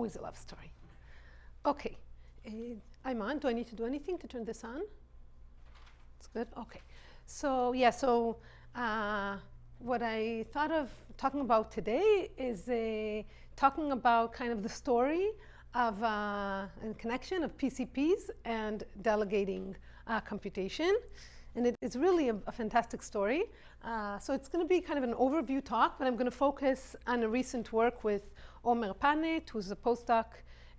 always a love story. Okay, I'm on. Do I need to do anything to turn this on? It's good? Okay. So yeah, so what I thought of talking about today is talking about kind of the story of a connection of PCPs and delegating computation. And it is really a fantastic story. So it's going to be kind of an overview talk, but I'm going to focus on a recent work with Omer Panet, who's a postdoc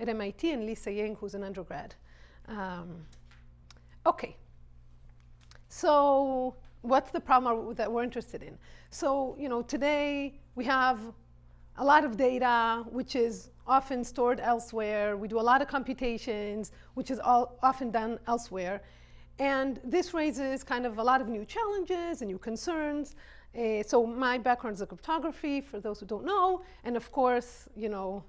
at MIT, and Lisa Yang, who's an undergrad. Okay. So what's the problem that we're interested in? So, today we have a lot of data, which is often stored elsewhere. We do a lot of computations, which is often done elsewhere. And this raises kind of a lot of new challenges and new concerns. So my background is in cryptography, for those who don't know. And of course,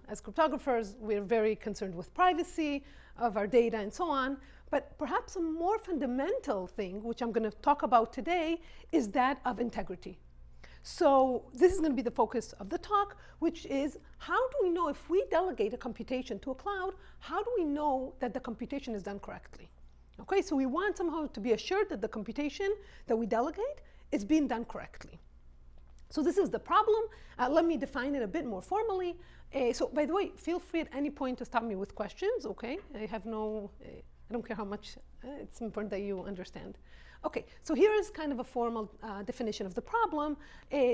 as cryptographers, we're very concerned with privacy of our data and so on. But perhaps a more fundamental thing, which I'm going to talk about today, is that of integrity. So this is going to be the focus of the talk, which is how do we know if we delegate a computation to a cloud, how do we know that the computation is done correctly? Okay, so we want somehow to be assured that the computation that we delegate is being done correctly. So this is the problem. Let me define it a bit more formally. So by the way, feel free at any point to stop me with questions, okay? I don't care how much, it's important that you understand. Okay, so here is kind of a formal definition of the problem.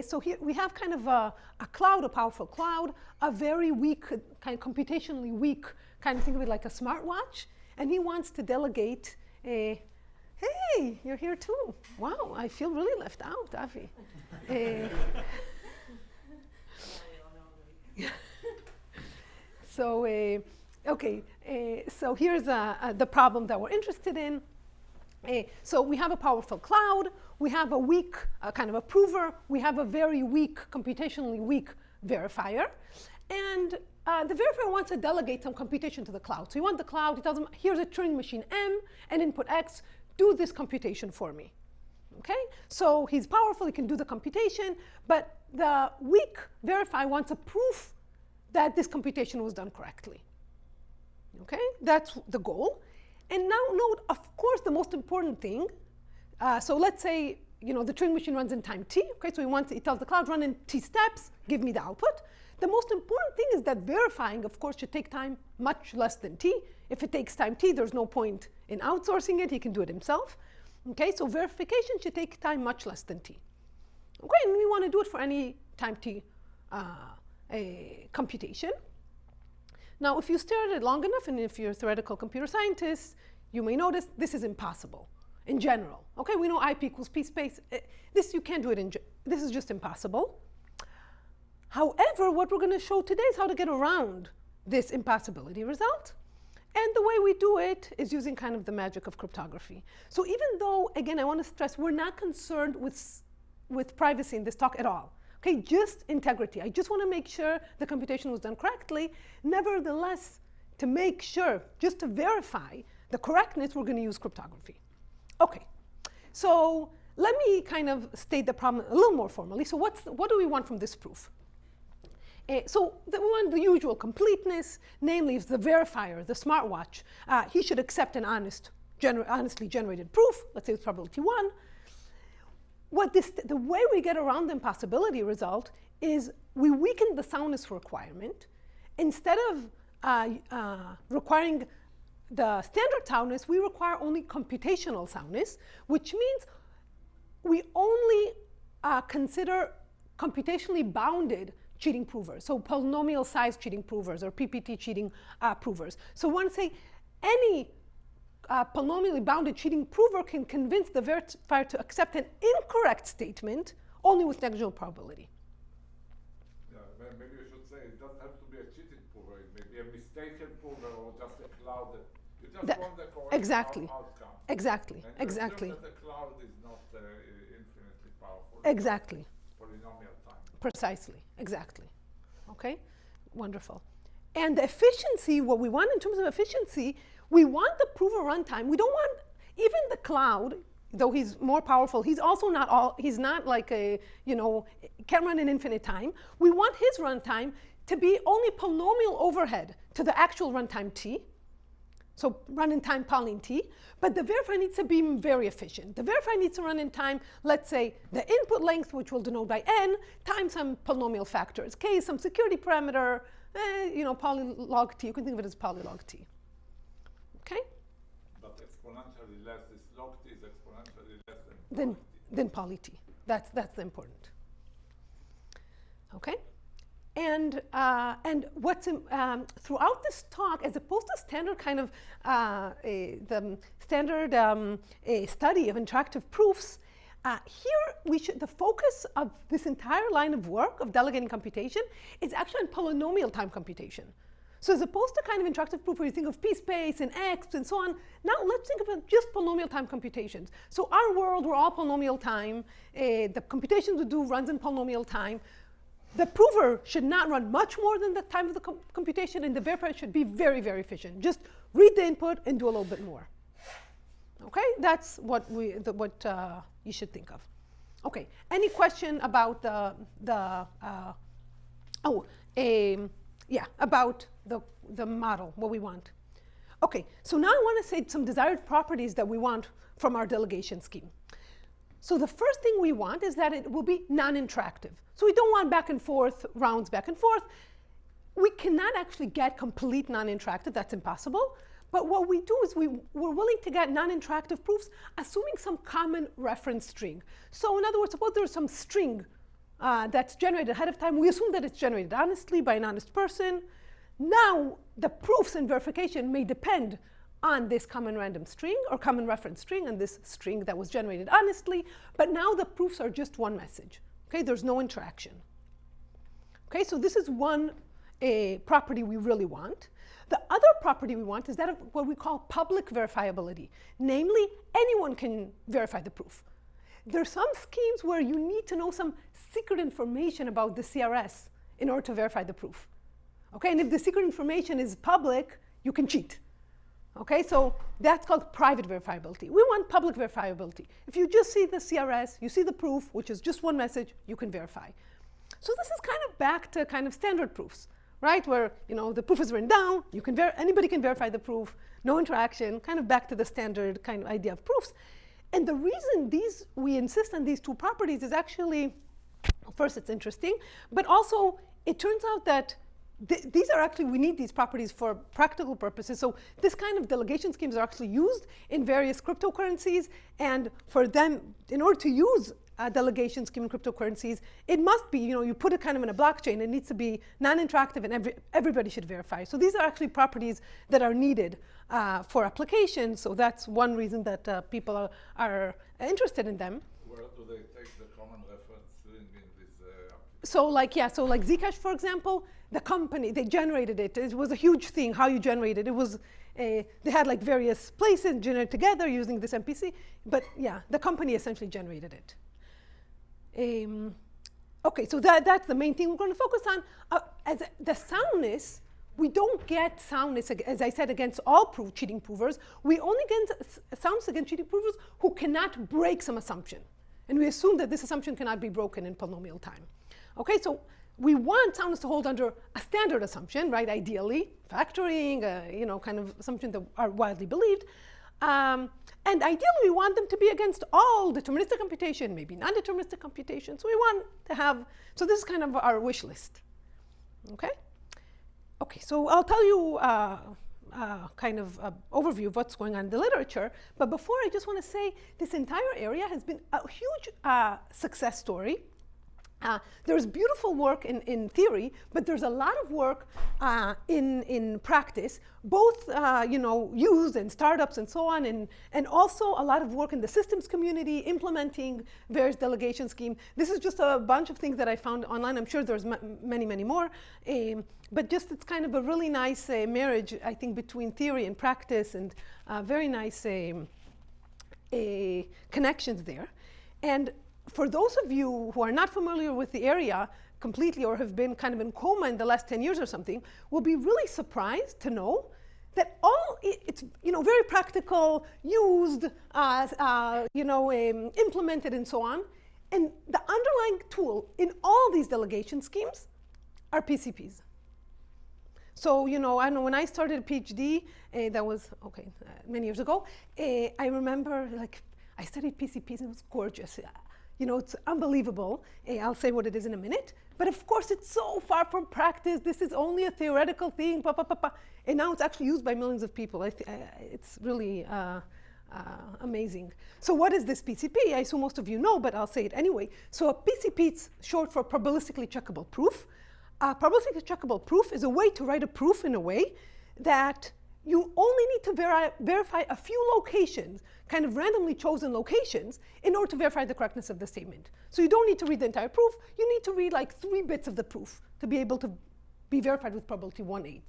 So here we have kind of a cloud, a powerful cloud, a very weak, kind of computationally weak, kind of think of it like a smartwatch. And he wants to delegate hey, you're here too. Wow, I feel really left out, Avi. So, okay, so here's the problem that we're interested in. So we have a powerful cloud. We have a weak kind of a prover. We have a very weak, computationally weak verifier. And the verifier wants to delegate some computation to the cloud. So you want the cloud, he tells them, here's a Turing machine M and input X, do this computation for me. Okay? So he's powerful, he can do the computation, but the weak verifier wants a proof that this computation was done correctly. Okay? That's the goal. And now note, of course, the most important thing, so let's say, the Turing machine runs in time t, okay? So he tells the cloud, run in t steps, give me the output. The most important thing is that verifying, of course, should take time much less than t. If it takes time t, there's no point in outsourcing it. He can do it himself. Okay, so verification should take time much less than t. Okay, and we want to do it for any time t computation. Now, if you stare at it long enough, and if you're a theoretical computer scientist, you may notice this is impossible in general. Okay, we know IP equals P space. This you can't do it this is just impossible. However, what we're going to show today is how to get around this impossibility result. And the way we do it is using kind of the magic of cryptography. So even though, again, I want to stress, we're not concerned with privacy in this talk at all. Okay, just integrity. I just want to make sure the computation was done correctly. Nevertheless, to make sure, just to verify the correctness, we're going to use cryptography. Okay, so let me kind of state the problem a little more formally. So what do we want from this proof? So we want the usual completeness, namely if the verifier, the smartwatch, he should accept an honestly generated proof, let's say with probability 1. The way we get around the impossibility result is we weaken the soundness requirement. Instead of requiring the standard soundness, we require only computational soundness, which means we only consider computationally bounded cheating provers, so polynomial size cheating provers or PPT cheating provers. So one say any polynomially bounded cheating prover can convince the verifier to accept an incorrect statement only with negligible probability. Yeah, maybe you should say it doesn't have to be a cheating prover. It may be a mistaken prover or just a cloud that you just want the correct outcome. Exactly. And exactly. That the cloud is not infinitely powerful. Exactly. Polynomial time. Precisely. Exactly. Okay? Wonderful. And the efficiency, what we want in terms of efficiency, we want the prover runtime. We don't want even the cloud, though he's more powerful, he's also he's not like can't run in infinite time. We want his runtime to be only polynomial overhead to the actual runtime t, so run in time Pauline t, but the verifier needs to be very efficient. The verifier needs to run in time, let's say, the input length, which we'll denote by n, times some polynomial factors. K is some security parameter, polylog t. You can think of it as polylog t. Okay? But exponentially less, this log t is exponentially less than poly t. That's the important. Okay? And what's throughout this talk, as opposed to standard kind of the standard study of interactive proofs, here the focus of this entire line of work of delegating computation is actually on polynomial time computation. So as opposed to kind of interactive proof where you think of p space and x and so on, now let's think about just polynomial time computations. So our world, we're all polynomial time. The computations we do runs in polynomial time. The prover should not run much more than the time of the computation, and the verifier should be very, very efficient. Just read the input and do a little bit more. Okay, that's what you should think of. Okay, any question about about the model, what we want? Okay, so now I want to say some desired properties that we want from our delegation scheme. So the first thing we want is that it will be non-interactive. So we don't want back and forth, rounds back and forth. We cannot actually get complete non-interactive, that's impossible. But what we do is we're willing to get non-interactive proofs assuming some common reference string. So in other words, suppose there's some string that's generated ahead of time. We assume that it's generated honestly by an honest person. Now the proofs in verification may depend on this common random string or common reference string and this string that was generated honestly, but now the proofs are just one message. Okay, there's no interaction. Okay, so this is one property we really want. The other property we want is that of what we call public verifiability. Namely, anyone can verify the proof. There's some schemes where you need to know some secret information about the CRS in order to verify the proof. Okay, and if the secret information is public, you can cheat. Okay, so that's called private verifiability. We want public verifiability. If you just see the CRS, you see the proof, which is just one message, you can verify. So this is kind of back to kind of standard proofs, right? Where the proof is written down, anybody can verify the proof, no interaction, kind of back to the standard kind of idea of proofs. And the reason we insist on these two properties is actually, first it's interesting, but also it turns out that these are actually, we need these properties for practical purposes. So this kind of delegation schemes are actually used in various cryptocurrencies. And for them, in order to use a delegation scheme in cryptocurrencies, it must be, you put it kind of in a blockchain. It needs to be non-interactive and everybody should verify. So these are actually properties that are needed for applications. So that's one reason that people are interested in them. Where do they take the common reference string in this application? So like Zcash, for example, the company, they generated it. It was a huge thing, how you generate it. It was, they had like various places generated together using this MPC. But yeah, the company essentially generated it. Okay, so that's the main thing we're going to focus on. As the soundness, we don't get soundness, as I said, against all cheating provers. We only get soundness against cheating provers who cannot break some assumption. And we assume that this assumption cannot be broken in polynomial time. Okay, so we want soundness to hold under a standard assumption, right? Ideally, factoring, kind of assumptions that are widely believed. And ideally, we want them to be against all deterministic computation, maybe non-deterministic computation. So we want to have, so this is kind of our wish list. Okay? Okay, so I'll tell you kind of an overview of what's going on in the literature. But before, I just want to say this entire area has been a huge success story. There's beautiful work in theory, but there's a lot of work in practice, both used in startups and so on, and also a lot of work in the systems community implementing various delegation schemes. This is just a bunch of things that I found online. I'm sure there's many, many more. But just it's kind of a really nice marriage, I think, between theory and practice, and very nice connections there. And for those of you who are not familiar with the area completely or have been kind of in coma in the last 10 years or something, will be really surprised to know that it's very practical, used, implemented and so on. And the underlying tool in all these delegation schemes are PCPs. So, you know, I know when I started a PhD, that was, many years ago, I remember, like, I studied PCPs and it was gorgeous. You know, it's unbelievable. I'll say what it is in a minute. But of course, it's so far from practice. This is only a theoretical thing, and now it's actually used by millions of people. It's really amazing. So what is this PCP? I assume most of you know, but I'll say it anyway. So a PCP is short for probabilistically checkable proof. Probabilistically checkable proof is a way to write a proof in a way that you only need to verify a few locations, kind of randomly chosen locations, in order to verify the correctness of the statement. So you don't need to read the entire proof. You need to read like 3 bits of the proof to be able to be verified with probability 1/8.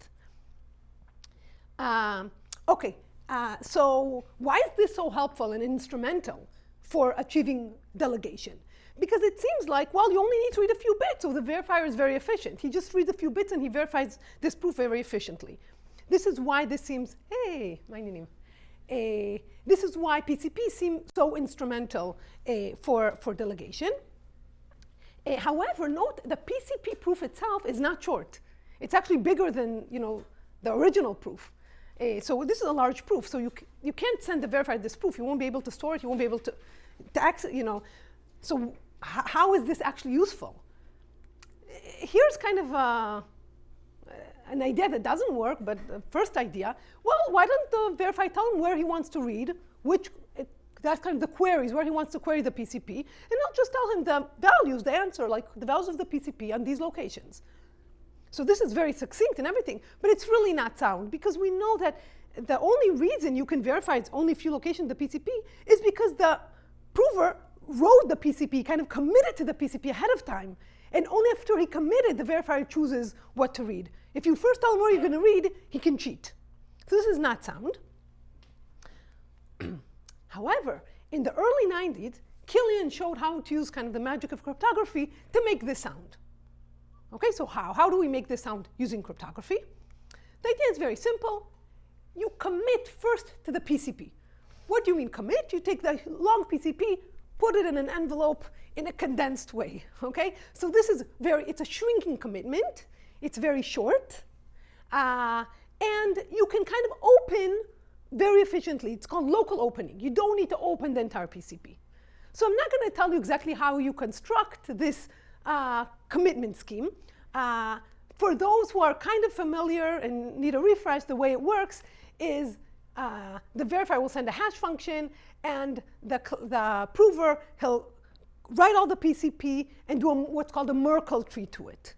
So why is this so helpful and instrumental for achieving delegation? Because it seems like, well, you only need to read a few bits, so the verifier is very efficient. He just reads a few bits and he verifies this proof very efficiently. This is why this seems, this is why PCP seem so instrumental for delegation. However, note the PCP proof itself is not short. It's actually bigger than, you know, the original proof. So this is a large proof. So you can't send the verifier this proof. You won't be able to store it. You won't be able to access, you know. So how is this actually useful? Here's kind of an idea that doesn't work, but the first idea, well, why don't the verifier tell him where he wants to read, that's kind of the queries, where he wants to query the PCP, and I'll just tell him the values, the answer, like the values of the PCP on these locations. So this is very succinct and everything, but it's really not sound, because we know that the only reason you can verify it's only a few locations of the PCP is because the prover wrote the PCP, kind of committed to the PCP ahead of time. And only after he committed, the verifier chooses what to read. If you first tell him where you're going to read, he can cheat. So this is not sound. However, in the early 90s, Killian showed how to use kind of the magic of cryptography to make this sound. Okay, so how? How do we make this sound using cryptography? The idea is very simple. You commit first to the PCP. What do you mean commit? You take the long PCP, put it in an envelope in a condensed way, okay? So this is it's a shrinking commitment. It's very short. And you can kind of open very efficiently. It's called local opening. You don't need to open the entire PCP. So I'm not going to tell you exactly how you construct this commitment scheme. For those who are kind of familiar and need a refresh, the way it works is the verifier will send a hash function, and the prover, he'll write all the PCP and do what's called a Merkle tree to it.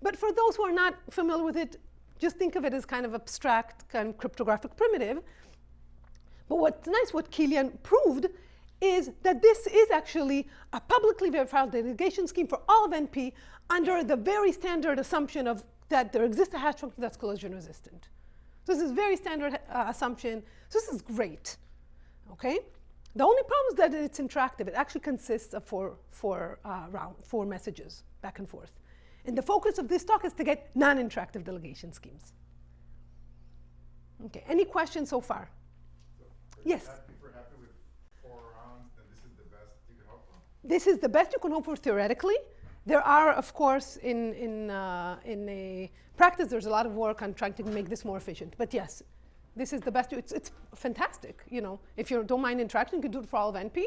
But for those who are not familiar with it, just think of it as kind of abstract, kind of cryptographic primitive. But what's nice, what Killian proved, is that this is actually a publicly verifiable delegation scheme for all of NP under the very standard assumption of that there exists a hash function that's collision resistant. So this is very standard assumption. So this is great, okay? The only problem is that it's interactive. It actually consists of four messages back and forth. And the focus of this talk is to get non-interactive delegation schemes. Okay, any questions so far? So yes? If we're happy with 4 rounds, then this is the best you can hope for? This is the best you can hope for theoretically. There are, of course, in a practice, there's a lot of work on trying to make this more efficient. But yes, this is the best. It's fantastic. You know, if you don't mind interaction, you can do it for all of NP.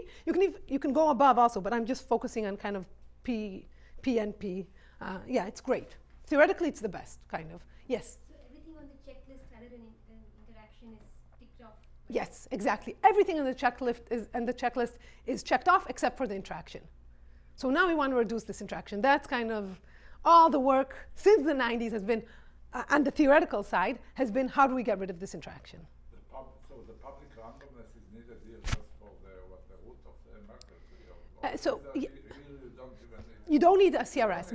You can go above also, but I'm just focusing on kind of PNP. Yeah, it's great. Theoretically, it's the best, kind of. Yes? So everything on the checklist other than interaction is ticked off? Yes, exactly. Everything on the checklist is checked off except for the interaction. So now we want to reduce this interaction. That's kind of all the work since the 90s has been, on the theoretical side, has been how do we get rid of this interaction? So the public randomness is needed here just for the root of the Merkle tree? You don't need a CRS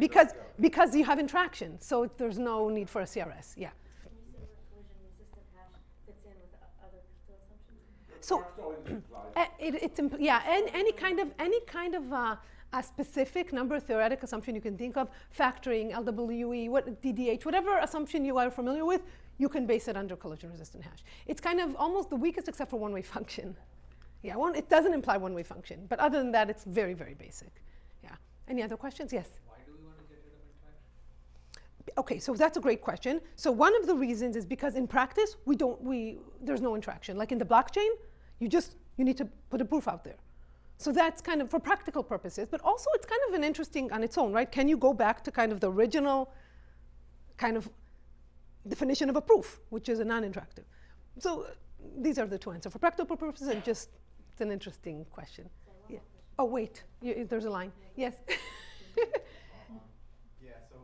because you have interaction. So there's no need for a CRS. Yeah. Can you say what collision resistant hash fits in with other crypto assumptions? So any kind of a specific number theoretic assumption you can think of, factoring, LWE, DDH, whatever assumption you are familiar with, you can base it under collision resistant hash. It's kind of almost the weakest except for one-way function. Yeah, it doesn't imply one-way function, but other than that, it's very, very basic. Yeah. Any other questions? Yes? Why do we want to get rid of interaction? Okay, so that's a great question. So one of the reasons is because in practice, there's no interaction. Like in the blockchain, you need to put a proof out there. So that's kind of for practical purposes, but also it's kind of an interesting on its own, right? Can you go back to kind of the original kind of definition of a proof, which is a non-interactive? So these are the two answers. For practical purposes and just, it's an interesting question. Yeah. Oh, wait, there's a line. Yes. Yeah, so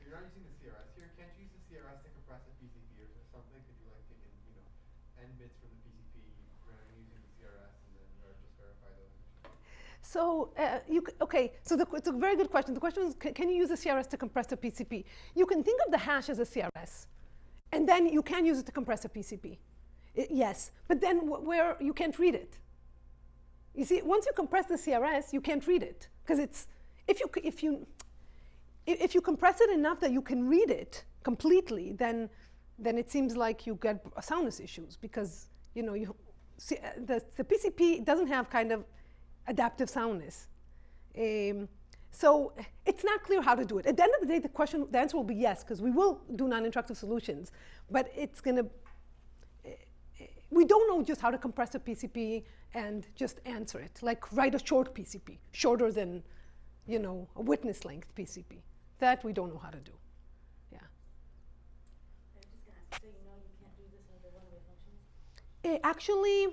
you're not using the CRS here. Can't you use the CRS to compress a PCP or something? Could you like take in, n bits from the PCP rather than using the CRS and then just verify those? So it's a very good question. The question is, can you use the CRS to compress a PCP? You can think of the hash as a CRS, and then you can use it to compress a PCP. Yes, but then where you can't read it. You see, once you compress the CRS, you can't read it because it's if you compress it enough that you can read it completely, then it seems like you get soundness issues because the PCP doesn't have kind of adaptive soundness. So it's not clear how to do it. At the end of the day, the answer will be yes, because we will do non-interactive solutions, but we don't know just how to compress a PCP and just answer it, like write a short PCP, shorter than, a witness length PCP. That we don't know how to do. Yeah. I was just going to ask, so you can't do this under one-way functions? Actually,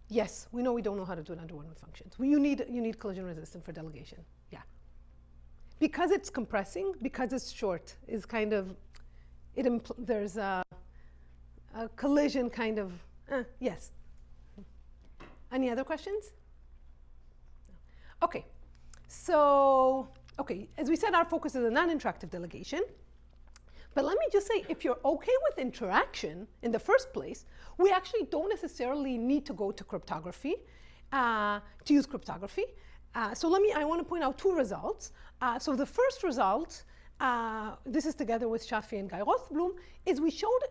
yes, we know we don't know how to do it under one-way functions. You need collision resistant for delegation. Yeah. Because it's compressing, because it's short, is kind of, there's a collision kind of, yes. Any other questions? Okay. So, as we said, our focus is a non-interactive delegation. But let me just say, if you're okay with interaction in the first place, we actually don't necessarily need to go to cryptography, to use cryptography. I want to point out two results. So the first result, this is together with Shafi and Guy Rothblum, is we showed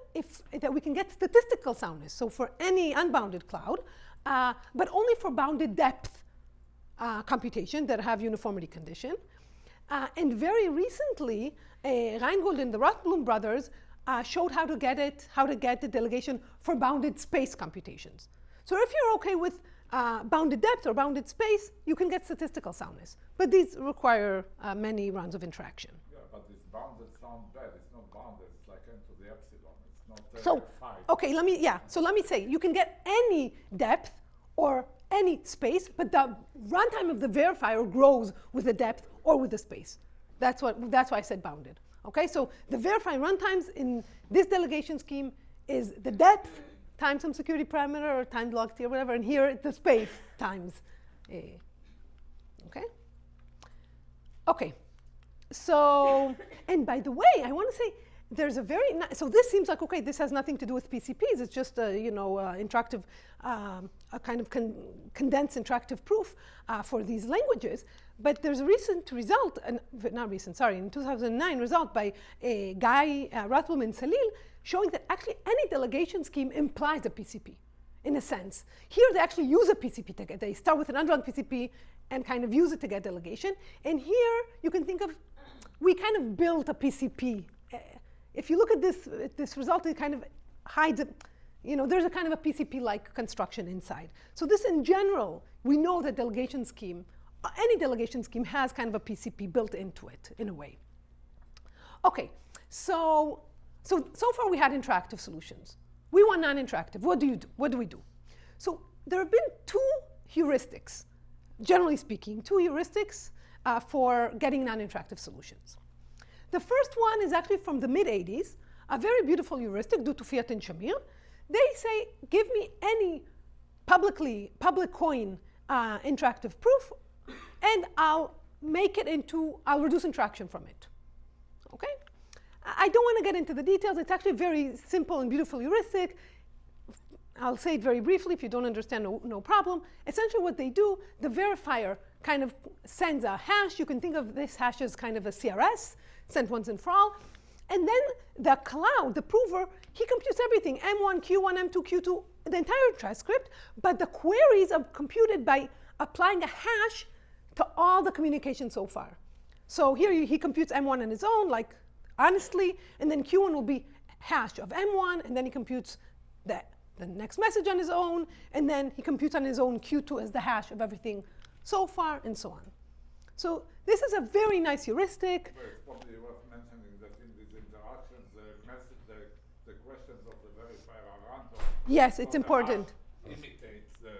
that we can get statistical soundness. So for any unbounded cloud, but only for bounded depth computation that have uniformity condition. And very recently, Reingold and the Rothblum brothers showed how to get the delegation for bounded space computations. So if you're okay with bounded depth or bounded space, you can get statistical soundness. But these require many rounds of interaction. Yeah, but this bounded sound bad. It's not bounded. It's like n to the epsilon. It's not So, 5. okay, let me say, you can get any depth or any space, but the runtime of the verifier grows with the depth or with the space. That's why I said bounded. Okay, so the verifying runtimes in this delegation scheme is the depth times some security parameter or times log t or whatever, and here it's the space times a. Okay, so, and by the way, I want to say, there's a very so this seems like, okay, this has nothing to do with PCPs. It's just a interactive, a kind of condensed interactive proof for these languages. But there's a recent result, in 2009 result by Guy Rothblum and Salil, showing that actually any delegation scheme implies a PCP, in a sense. Here they actually use a PCP to get. They start with an underlying PCP and kind of use it to get delegation. And here you can think of, we kind of built a PCP. If you look at this result, it kind of hides, there's a kind of a PCP-like construction inside. So this, in general, we know that delegation scheme, any delegation scheme has kind of a PCP built into it, in a way. Okay, so far we had interactive solutions. We want non-interactive. What do we do? So there have been two heuristics, generally speaking, for getting non-interactive solutions. The first one is actually from the mid-'80s, a very beautiful heuristic due to Fiat and Shamir. They say, give me any public coin interactive proof, and I'll reduce interaction from it. Okay? I don't want to get into the details. It's actually a very simple and beautiful heuristic. I'll say it very briefly. If you don't understand, no problem. Essentially what they do, the verifier kind of sends a hash. You can think of this hash as kind of a CRS, sent once and for all. And then the cloud, the prover, he computes everything, M1, Q1, M2, Q2, the entire transcript, but the queries are computed by applying a hash to all the communication so far. So here he computes M1 on his own, like honestly, and then Q1 will be hash of M1, and then he computes the next message on his own, and then he computes on his own Q2 as the hash of everything so far, and so on. So this is a very nice heuristic. But it's probably worth mentioning that in these interactions, the questions of the verifier are random. Yes, it's important. Imitates the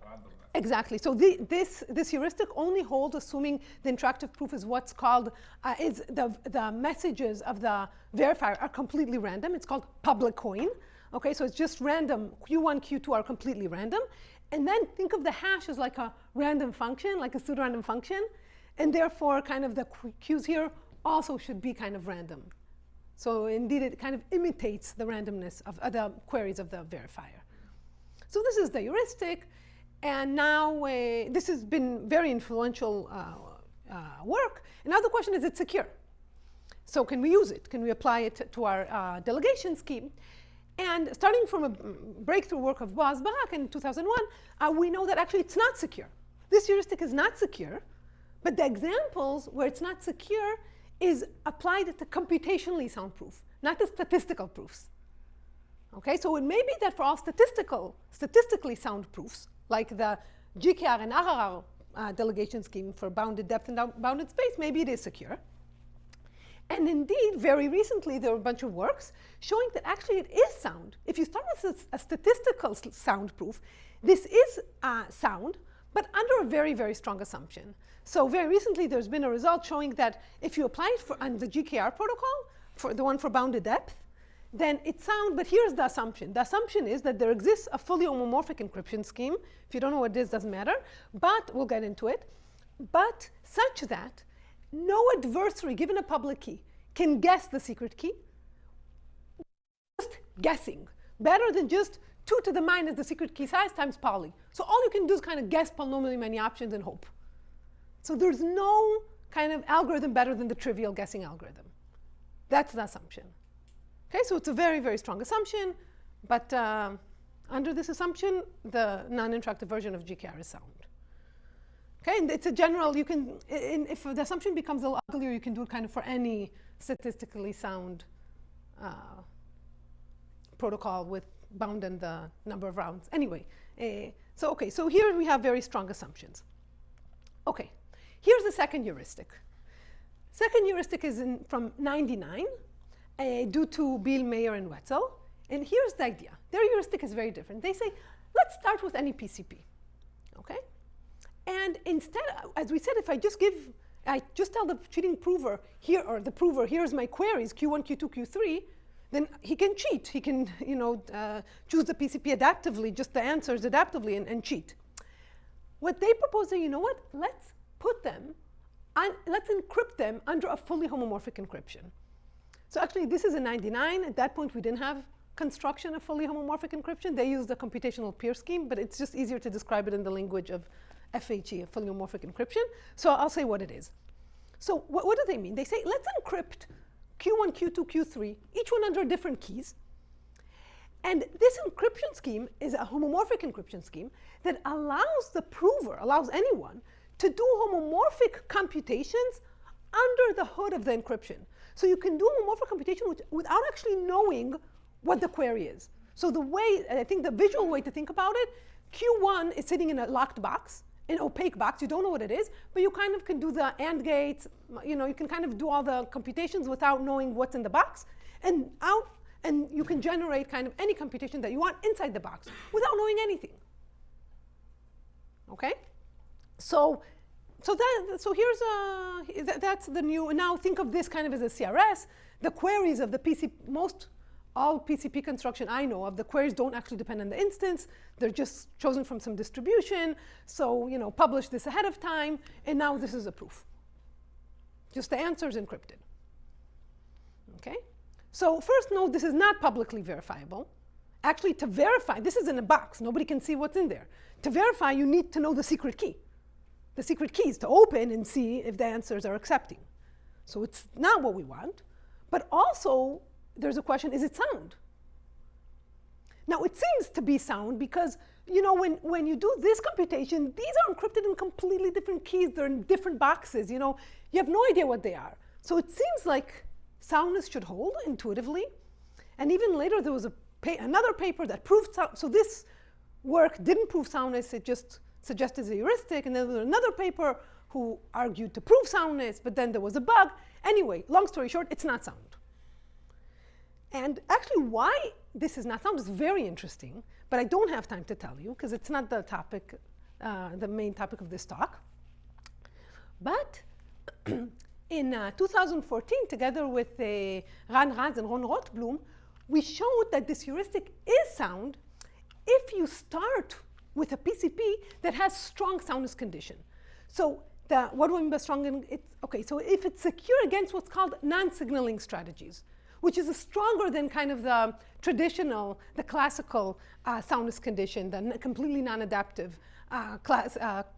randomness. Exactly. So this heuristic only holds assuming the interactive proof is what's called, is the messages of the verifier are completely random. It's called public coin. Okay, so it's just random. Q1, Q2 are completely random. And then think of the hash as like a random function, like a pseudo-random function. And therefore, kind of the Qs here also should be kind of random. So indeed, it kind of imitates the randomness of the queries of the verifier. So this is the heuristic. And now this has been very influential work. And now the question is, it's secure. So can we use it? Can we apply it to our delegation scheme? And starting from a breakthrough work of Boaz Barak in 2001, we know that actually it's not secure. This heuristic is not secure, but the examples where it's not secure is applied to computationally sound proof, not to statistical proofs. Okay, so it may be that for all statistically sound proofs, like the GKR and RRR delegation scheme for bounded depth and bounded space, maybe it is secure. And indeed, very recently, there were a bunch of works showing that actually it is sound. If you start with a statistical sound proof, this is sound, but under a very, very strong assumption. So very recently, there's been a result showing that if you apply it on the GKR protocol, for the one for bounded depth, then it's sound, but here's the assumption. The assumption is that there exists a fully homomorphic encryption scheme. If you don't know what it is, doesn't matter, but we'll get into it. But such that no adversary, given a public key, can guess the secret key. Just guessing. Better than just 2 to the minus the secret key size times Pauli. So all you can do is kind of guess polynomially many options and hope. So there's no kind of algorithm better than the trivial guessing algorithm. That's the assumption. Okay, so it's a very, very strong assumption. But under this assumption, the non-interactive version of GKR is sound. Okay, and it's a general, you can, if the assumption becomes a little uglier, you can do it kind of for any statistically sound protocol with bound in the number of rounds. Anyway, so here we have very strong assumptions. Okay, here's the second heuristic. Second heuristic is from 99, due to Biel, Mayer, and Wetzel. And here's the idea. Their heuristic is very different. They say, let's start with any PCP, okay? And instead, as we said, if I just tell the cheating prover here, or the prover, here's my queries, Q1, Q2, Q3, then he can cheat. He can, choose the PCP adaptively, just the answers adaptively, and cheat. What they propose is, you know what? Let's put them, let's encrypt them under a fully homomorphic encryption. So actually, this is a 99. At that point, we didn't have construction of fully homomorphic encryption. They used the computational peer scheme, but it's just easier to describe it in the language of FHE, fully homomorphic encryption. So I'll say what it is. So what do they mean? They say, let's encrypt Q1, Q2, Q3, each one under different keys. And this encryption scheme is a homomorphic encryption scheme that allows the prover, allows anyone, to do homomorphic computations under the hood of the encryption. So you can do homomorphic computation without actually knowing what the query is. So the way, I think the visual way to think about it, Q1 is sitting in a locked box, an opaque box. You don't know what it is, but you kind of can do the AND gates. You can kind of do all the computations without knowing what's in the box. And you can generate kind of any computation that you want inside the box without knowing anything. Okay? So that's the new. Now think of this kind of as a CRS. The queries of the all PCP construction I know of, the queries don't actually depend on the instance. They're just chosen from some distribution. So publish this ahead of time, and now this is a proof. Just the answer is encrypted. Okay. So first note, this is not publicly verifiable. Actually, to verify, this is in a box. Nobody can see what's in there. To verify, you need to know the secret key. The secret key is to open and see if the answers are accepting. So it's not what we want. But also, there's a question, is it sound? Now, it seems to be sound because, when you do this computation, these are encrypted in completely different keys. They're in different boxes. you have no idea what they are. So it seems like soundness should hold intuitively. And even later, there was another paper that proved so this work didn't prove soundness, it just suggested a heuristic. And then there was another paper who argued to prove soundness, but then there was a bug. Anyway, long story short, it's not sound. And actually, why this is not sound is very interesting, but I don't have time to tell you because it's not the topic, the main topic of this talk. But in 2014, together with Ran Raz and Ron Rothblum, we showed that this heuristic is sound if you start with a PCP that has strong soundness condition. So what do I mean by strong? Okay, so if it's secure against what's called non-signaling strategies, which is stronger than kind of the traditional, the classical soundness condition, the completely non-adaptive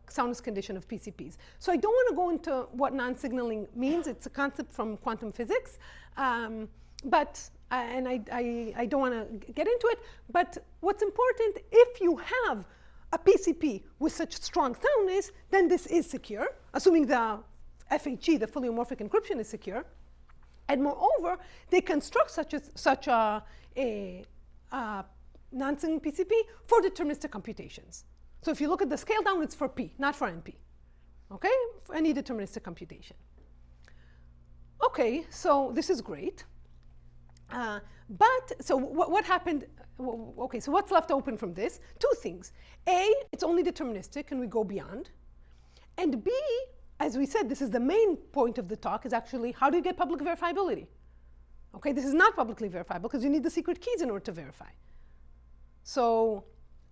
soundness condition of PCPs. So I don't want to go into what non-signaling means. It's a concept from quantum physics, and I don't want to get into it. But what's important, if you have a PCP with such strong soundness, then this is secure, assuming the FHE, the fully homomorphic encryption, is secure. And moreover, they construct such a non-signaling PCP for deterministic computations. So if you look at the scale down, it's for P, not for NP. Okay, for any deterministic computation. Okay, so this is great. But so what happened? Okay, so what's left open from this? Two things. A, it's only deterministic, and we go beyond. And B, as we said, this is the main point of the talk, is actually how do you get public verifiability? Okay, this is not publicly verifiable because you need the secret keys in order to verify. So,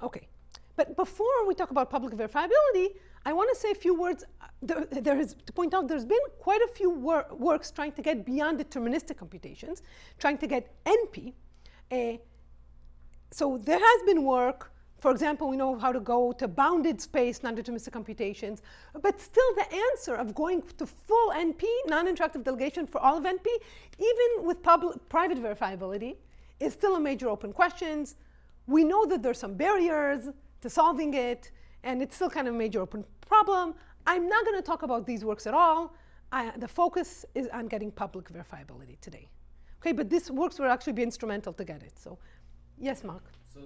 okay. But before we talk about public verifiability, I want to say a few words. To point out, there's been quite a few works trying to get beyond deterministic computations, trying to get NP. So there has been work. For example, we know how to go to bounded space non-deterministic computations, but still the answer of going to full NP, non-interactive delegation for all of NP, even with private verifiability, is still a major open question. We know that there's some barriers to solving it, and it's still kind of a major open problem. I'm not going to talk about these works at all. The focus is on getting public verifiability today. Okay, but these works will actually be instrumental to get it. So, yes, Mark? So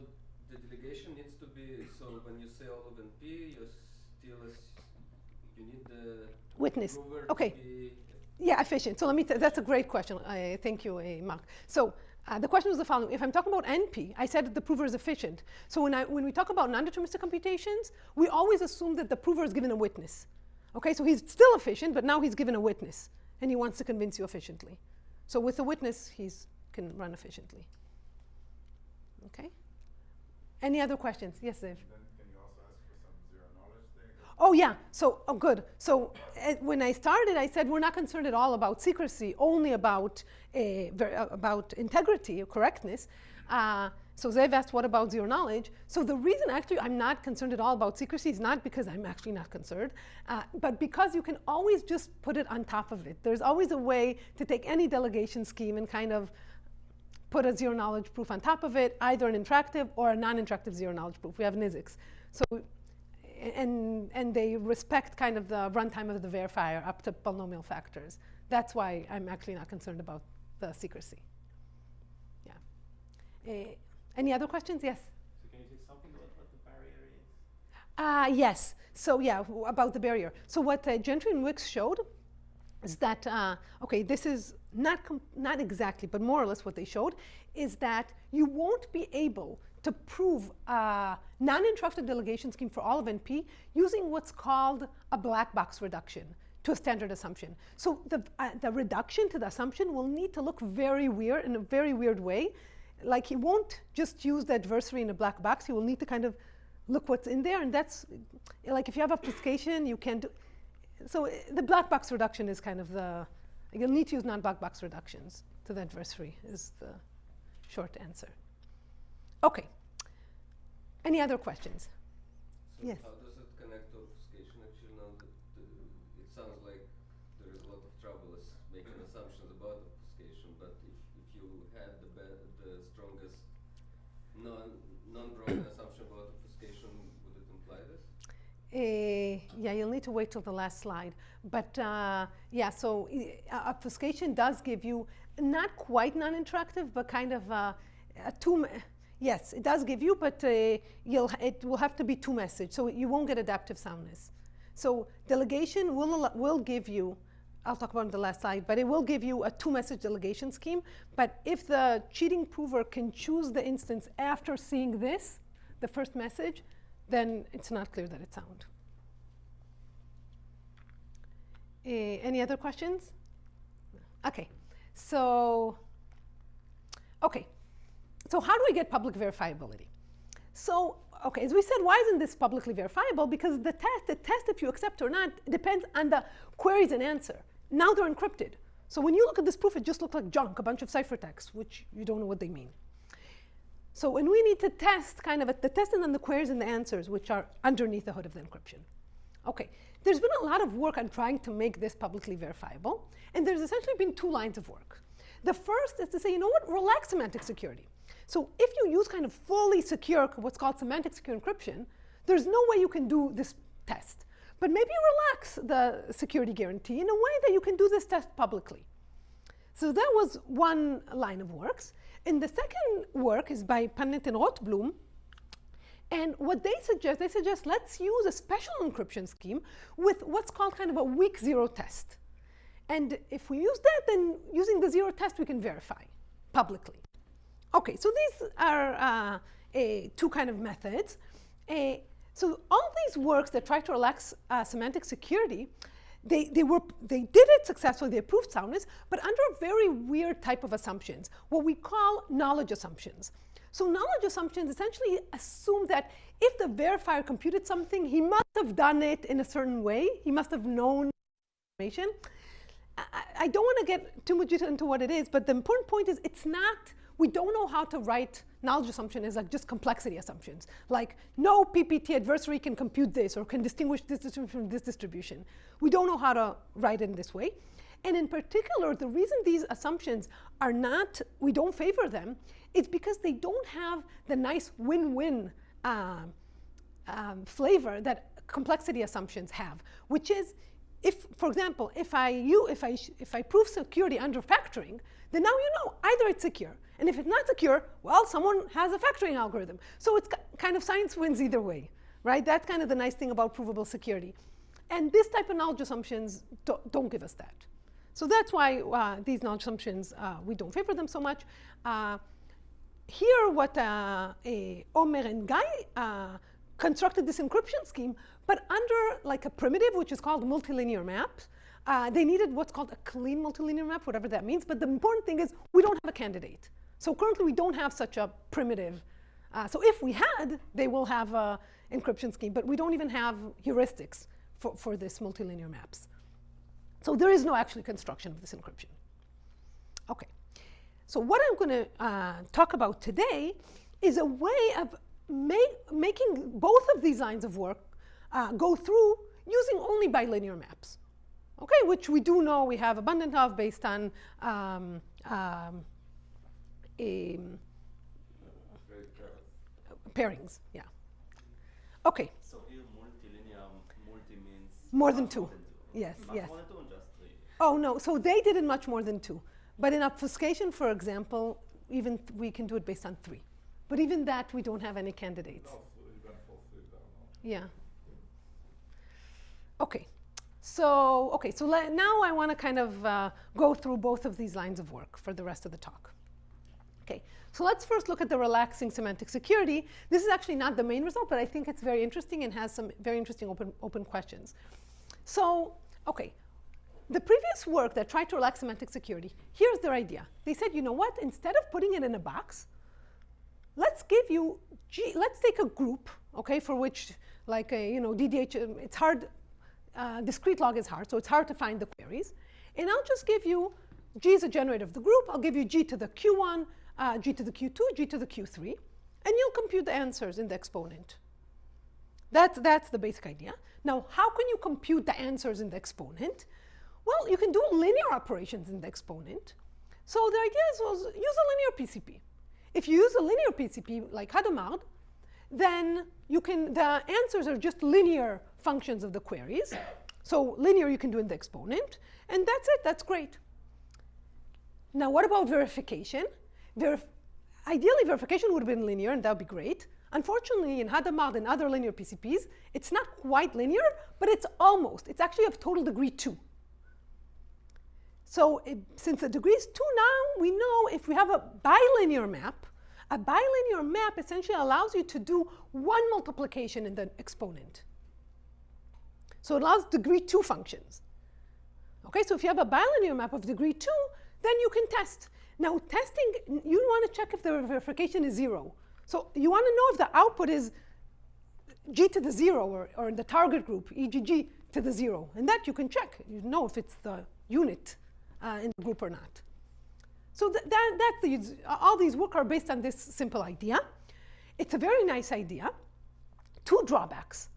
the delegation needs to be, so when you say all of NP, you need the witness. prover Okay. to be yeah, efficient. So that's a great question. Thank you, Mark. So the question was the following. If I'm talking about NP, I said that the prover is efficient. So when we talk about non-deterministic computations, we always assume that the prover is given a witness. Okay, so he's still efficient, but now he's given a witness, and he wants to convince you efficiently. So with a witness, he can run efficiently. Okay? Any other questions? Yes, Zev? Then can you also ask for some zero knowledge thing? Oh, yeah. So, good. So when I started, I said we're not concerned at all about secrecy, only about integrity or correctness. So Zev asked, what about zero knowledge? So the reason actually I'm not concerned at all about secrecy is not because I'm actually not concerned, but because you can always just put it on top of it. There's always a way to take any delegation scheme and kind of put a zero knowledge proof on top of it, either an interactive or a non-interactive zero knowledge proof. We have NISICs. So, and they respect kind of the runtime of the verifier up to polynomial factors. That's why I'm actually not concerned about the secrecy. Yeah. Any other questions? Yes? So can you say something about what the barrier is? Yes. So yeah, about the barrier. So what Gentry and Wicks showed is that, okay, this is not exactly, but more or less what they showed, is that you won't be able to prove a non-interactive delegation scheme for all of NP using what's called a black box reduction to a standard assumption. So the reduction to the assumption will need to look very weird, in a very weird way. Like he won't just use the adversary in a black box, he will need to kind of look what's in there, and that's, like if you have obfuscation, you can't do, so the black box reduction is kind of you'll need to use non-black box reductions to the adversary is the short answer. Okay. Any other questions? So Yes. how does it connect to obfuscation? Actually, now that it sounds like there is a lot of trouble making assumptions about obfuscation, but if you had the strongest non-broken assumption about obfuscation, would it imply this? Yeah, you'll need to wait till the last slide. But yeah, so obfuscation does give you not quite non-interactive, but kind of yes, it does give you, but it will have to be two message, so you won't get adaptive soundness. So delegation will give you, I'll talk about it on the last slide, but it will give you a two-message delegation scheme. But if the cheating prover can choose the instance after seeing this, the first message, then it's not clear that it's sound. Any other questions? Okay, so how do we get public verifiability? So, okay, as we said, why isn't this publicly verifiable? Because the test if you accept or not, depends on the queries and answer. Now they're encrypted. So when you look at this proof, it just looks like junk, a bunch of ciphertext, which you don't know what they mean. So when we need to test kind of the testing on the queries and the answers, which are underneath the hood of the encryption. Okay, there's been a lot of work on trying to make this publicly verifiable, and there's essentially been two lines of work. The first is to say, you know what, relax semantic security. So if you use kind of fully secure, what's called semantic secure encryption, there's no way you can do this test. But maybe relax the security guarantee in a way that you can do this test publicly. So that was one line of works. And the second work is by Punnett and Rothblum. And what they suggest let's use a special encryption scheme with what's called kind of a weak zero test. And if we use that, then using the zero test, we can verify publicly. Okay, so these are two kind of methods. So all these works that try to relax semantic security, they did it successfully, they proved soundness, but under a very weird type of assumptions, what we call knowledge assumptions. So knowledge assumptions essentially assume that if the verifier computed something, he must have done it in a certain way, he must have known information. I don't want to get too much detail into what it is, but the important point is it's not, we don't know how to write knowledge assumption as like just complexity assumptions. Like no PPT adversary can compute this or can distinguish this distribution from this distribution. We don't know how to write it in this way. And in particular, the reason these assumptions are not, we don't favor them, is because they don't have the nice win-win flavor that complexity assumptions have, which is, if, for example, if I prove security under factoring, then now you know either it's secure, and if it's not secure, well, someone has a factoring algorithm. So it's kind of science wins either way, right? That's kind of the nice thing about provable security. And this type of knowledge assumptions don't give us that. So that's why these knowledge assumptions, we don't favor them so much. Here, what Omer and Guy constructed this encryption scheme, but under like a primitive, which is called multilinear maps. They needed what's called a clean multilinear map, whatever that means. But the important thing is we don't have a candidate. So currently, we don't have such a primitive. So if we had, they will have an encryption scheme. But we don't even have heuristics for this multilinear maps. So there is no actually construction of this encryption. OK. So what I'm going to talk about today is a way of making both of these lines of work go through using only bilinear maps. Okay, which we do know we have abundant of based on pairings. Yeah. Okay. So here, multilinear, multi means more than two. Yes. Yes. More than two, just three. Oh no. So they did it much more than two. But in obfuscation, for example, even we can do it based on 3. But even that, we don't have any candidates. No, even for 3, yeah. Okay. So now I want to kind of go through both of these lines of work for the rest of the talk. Okay. So let's first look at the relaxing semantic security. This is actually not the main result, but I think it's very interesting and has some very interesting open questions. So, okay. The previous work that tried to relax semantic security, here's their idea. They said, you know what? Instead of putting it in a box, let's give you let's take a group, okay, for which like DDH, it's hard. Discrete log is hard, so it's hard to find the queries. And I'll just give you G is a generator of the group. I'll give you G to the Q1, G to the Q2, G to the Q3, and you'll compute the answers in the exponent. That's the basic idea. Now, how can you compute the answers in the exponent? Well, you can do linear operations in the exponent. So the idea was use a linear PCP. If you use a linear PCP like Hadamard, then the answers are just linear functions of the queries. So linear you can do in the exponent, and that's it, that's great. Now what about verification? Ideally verification would have been linear, and that would be great. Unfortunately, in Hadamard and other linear PCPs, it's not quite linear, but it's almost. It's actually of total degree 2. So since the degree is 2 now, we know if we have a bilinear map essentially allows you to do one multiplication in the exponent. So it allows degree 2 functions. Okay, so if you have a bilinear map of degree 2, then you can test. Now testing, you want to check if the verification is 0. So you want to know if the output is G to the 0 or in the target group, e.g. to the 0. And that you can check. You know if it's the unit in the group or not. So all these work are based on this simple idea. It's a very nice idea. 2 drawbacks.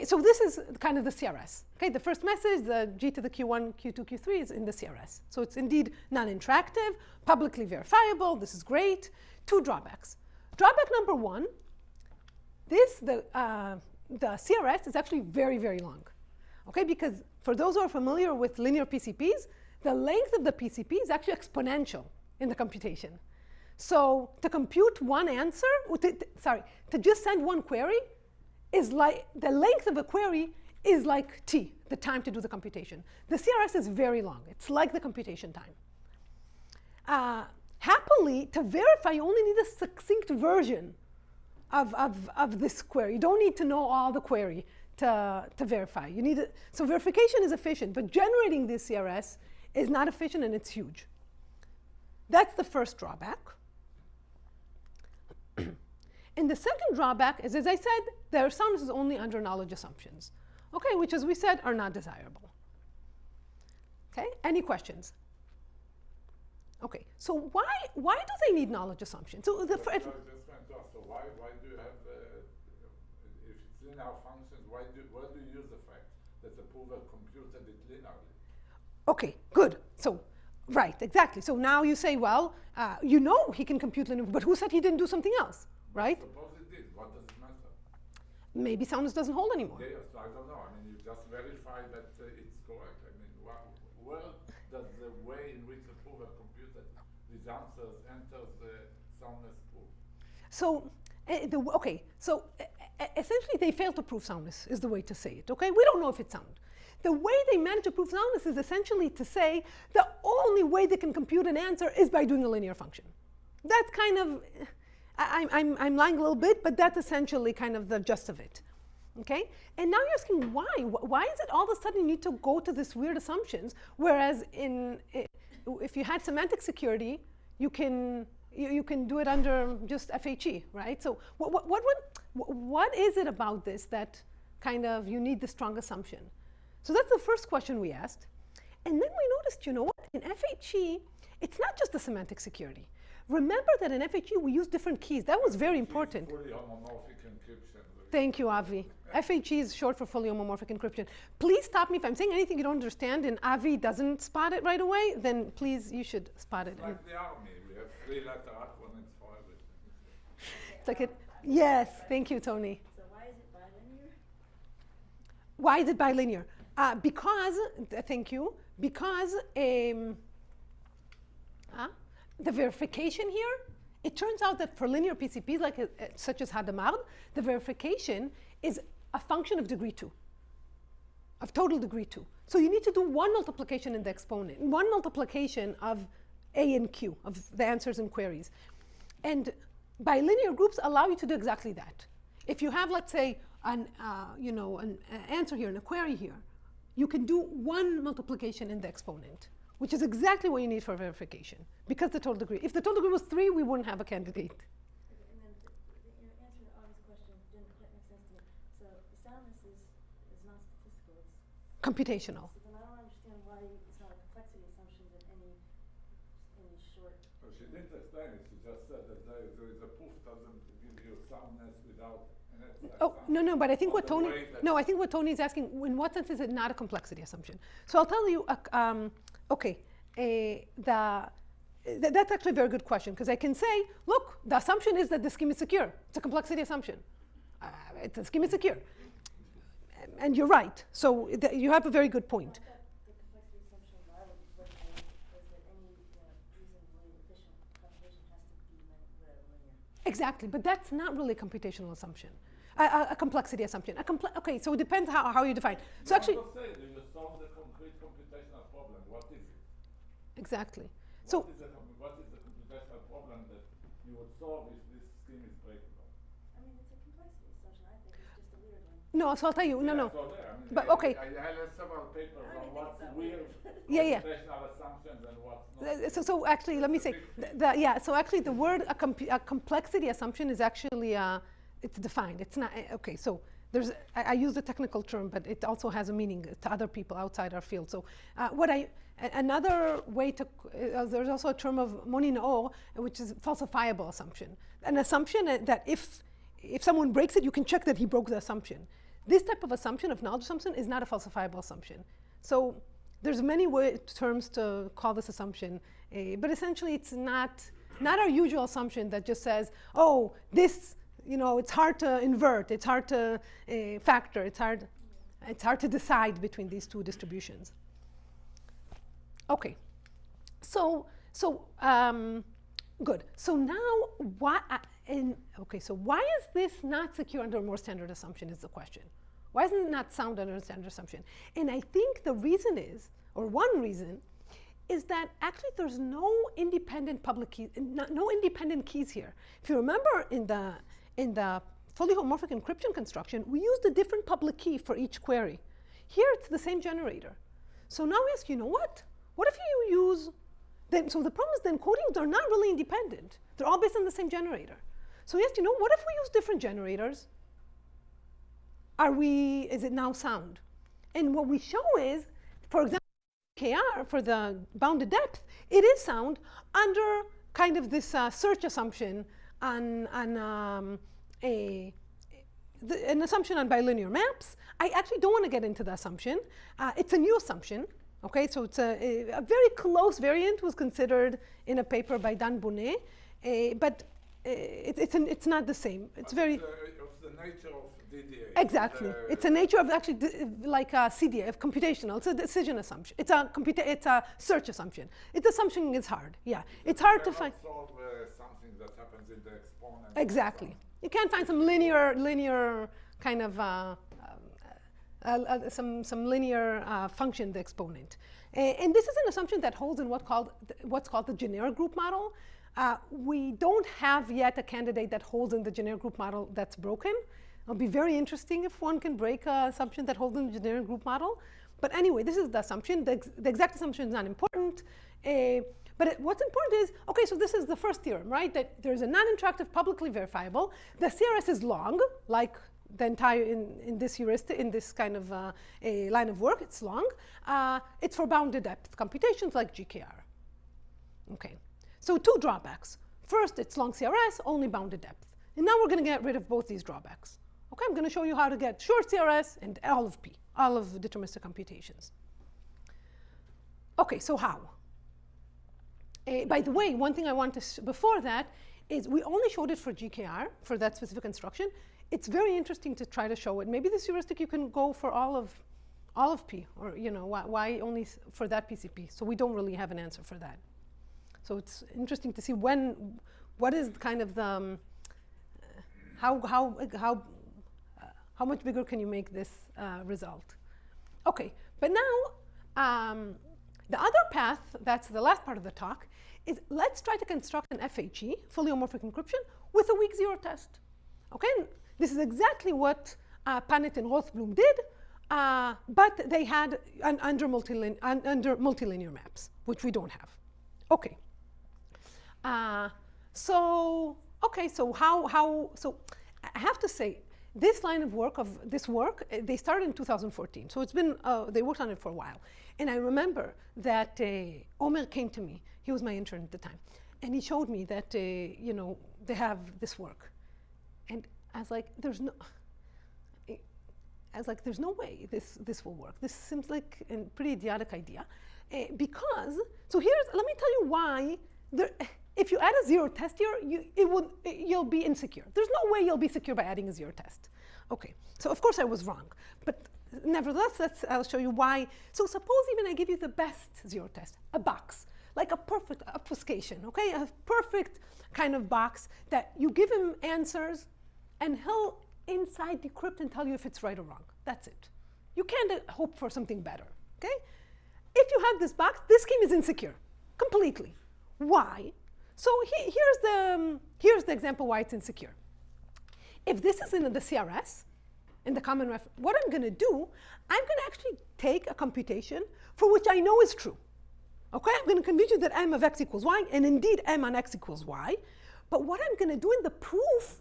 So this is kind of the CRS. Okay, the first message, the G to the Q1, Q2, Q3 is in the CRS. So it's indeed non-interactive, publicly verifiable. This is great. 2 drawbacks. Drawback number 1, the CRS is actually very, very long. Okay, because for those who are familiar with linear PCPs, the length of the PCP is actually exponential in the computation. So to compute one answer, to just send one query is like, the length of a query is like t, the time to do the computation. The CRS is very long. It's like the computation time. Happily, to verify, you only need a succinct version of this query. You don't need to know all the query to verify. You need so verification is efficient, but generating this CRS is not efficient, and it's huge. That's the first drawback. And the second drawback is, as I said, their soundness is only under knowledge assumptions, okay, which, as we said, are not desirable. Okay, any questions? Okay, so why do they need knowledge assumptions? So the just went to ask, so why do you have, if it's linear functions, why do you use the fact that the prover computed it linearly? Okay, good. So, right, exactly. So now you say, well, you know he can compute linear, but who said he didn't do something else, right? Suppose it did. What does it matter? Maybe soundness doesn't hold anymore. Yes, I don't know. I mean, you just verify that it's correct. I mean, where does the way in which the prover computed these answers enters the soundness proof? So, essentially they failed to prove soundness is the way to say it, okay? We don't know if it's sound. The way they manage to prove soundness is essentially to say the only way they can compute an answer is by doing a linear function. That's kind of, I'm lying a little bit, but that's essentially kind of the gist of it, okay? And now you're asking why? Why is it all of a sudden you need to go to this weird assumptions, whereas if you had semantic security, you can do it under just FHE, right? So what is it about this that kind of you need the strong assumption? So that's the first question we asked. And then we noticed, you know what, in FHE, it's not just the semantic security. Remember that in FHE, we use different keys. That was very important. Fully homomorphic encryption. Thank you, Avi. FHE is short for fully homomorphic encryption. Please stop me if I'm saying anything you don't understand and Avi doesn't spot it right away, then please, you should spot it. It's like the army. We have 3-letter acronyms for everything. It's like yes, thank you, Tony. So why is it bilinear? Why is it bilinear? Thank you, because the verification here, it turns out that for linear PCPs such as Hadamard, the verification is a function of degree 2, of total degree 2. So you need to do one multiplication in the exponent, one multiplication of A and Q, of the answers and queries. And bilinear groups allow you to do exactly that. If you have, let's say, an answer here and a query here, you can do one multiplication in the exponent, which is exactly what you need for verification, because the total degree. If the total degree was 3, we wouldn't have a candidate. Okay, and then your answer to Avi's question didn't quite make sense to me. So the soundness is not statistical, it's Computational. So then I don't understand why it's not a complexity assumption in any short. Well, she didn't explain it. She just said that the proof doesn't give you soundness without. Oh, no, but I think what Tony, I think what Tony is asking, in what sense is it not a complexity assumption? So I'll tell you, that's actually a very good question, because I can say, look, the assumption is that the scheme is secure. It's a complexity assumption. The scheme is secure. And you're right. So you have a very good point. I thought the complexity assumption that I would recommend was that any reasonably efficient computation has to be linear. Exactly, but that's not really a computational assumption. A complexity assumption. Okay, so it depends how you define. So actually, you solve the concrete computational problem. What is it? exactly. What is the computational problem that you would solve if this scheme is breakable? I mean, it's a complexity assumption. I think it's just a weird one. No, so I'll tell you. No. So there, I mean, But okay. I read several papers on what's weird Yeah. computational assumptions and what's not. So actually, let me say, so actually the word a complexity assumption is actually, it's defined. It's not, okay, so I use the technical term, but it also has a meaning to other people outside our field. So another way to, there's also a term of Moninoo, which is falsifiable assumption. An assumption that if someone breaks it, you can check that he broke the assumption. This type of assumption, of knowledge assumption, is not a falsifiable assumption. So there's many terms to call this assumption, but essentially it's not our usual assumption that just says, oh, this, it's hard to invert, it's hard to factor, it's hard to decide between these two distributions. Okay, so good. So now so why is this not secure under a more standard assumption is the question. Why isn't it not sound under a standard assumption? And I think the reason is, or one reason, is that actually there's no independent public key, no independent keys here. If you remember in the fully homomorphic encryption construction, we used a different public key for each query. Here it's the same generator. So now we ask, what? What if you use, so the problem is the encodings are not really independent. They're all based on the same generator. So we asked, what if we use different generators? Is it now sound? And what we show is, for example, KR for the bounded depth, it is sound under kind of this search assumption on an assumption on bilinear maps. I actually don't want to get into the assumption. It's a new assumption. Okay, so it's a very close variant was considered in a paper by Dan Bonnet, but it's not the same. It's very of the nature of DDA. Exactly. It's a nature of actually like a CDA, of computational. It's a decision assumption. It's a search assumption. Its assumption is hard. Yeah, it's hard to find. Solve something that happens in the exponent. Exactly. You can't find some linear kind of some linear function, the exponent. And this is an assumption that holds in what's called the generic group model. We don't have yet a candidate that holds in the generic group model that's broken. It'll be very interesting if one can break an assumption that holds in the generic group model. But anyway, this is the assumption. The exact assumption is not important. But what's important is, okay, so this is the first theorem, right? That there's a non-interactive publicly verifiable. The CRS is long, like the entire, in this heuristic, in this kind of a line of work, it's long. It's for bounded depth computations like GKR. Okay, so two drawbacks. First, it's long CRS, only bounded depth. And now we're going to get rid of both these drawbacks. Okay, I'm going to show you how to get short CRS and all of P, all of deterministic computations. Okay, so how? By the way, one thing I want to, before that, is we only showed it for GKR, for that specific instruction. It's very interesting to try to show it. Maybe this heuristic you can go for all of P, or why only for that PCP? So we don't really have an answer for that. So it's interesting to see what is kind of the, how much bigger can you make this result? Okay, but now the other path, that's the last part of the talk, is let's try to construct an FHE, fully homomorphic encryption, with a weak zero test. Okay, and this is exactly what Panet and Rothblum did, but they had under multilinear maps, which we don't have. Okay. So I have to say, this line of work, they started in 2014. So it's been, they worked on it for a while. And I remember that Omer came to me. He was my intern at the time. And he showed me that, they have this work. And I was like, there's no way this will work. This seems like a pretty idiotic idea. Because, so let me tell you why. if you add a zero test here, you'll be insecure. There's no way you'll be secure by adding a zero test. Okay, so of course I was wrong, but nevertheless, I'll show you why. So suppose even I give you the best zero test, a box, like a perfect obfuscation, okay? A perfect kind of box that you give him answers and he'll inside decrypt and tell you if it's right or wrong. That's it. You can't hope for something better, okay? If you have this box, this scheme is insecure, completely. Why? So here's the example why it's insecure. If this is in the CRS, in the common ref, what I'm going to do, I'm going to actually take a computation for which I know is true. Okay, I'm going to convince you that m of x equals y, and indeed m on x equals y. But what I'm going to do in the proof,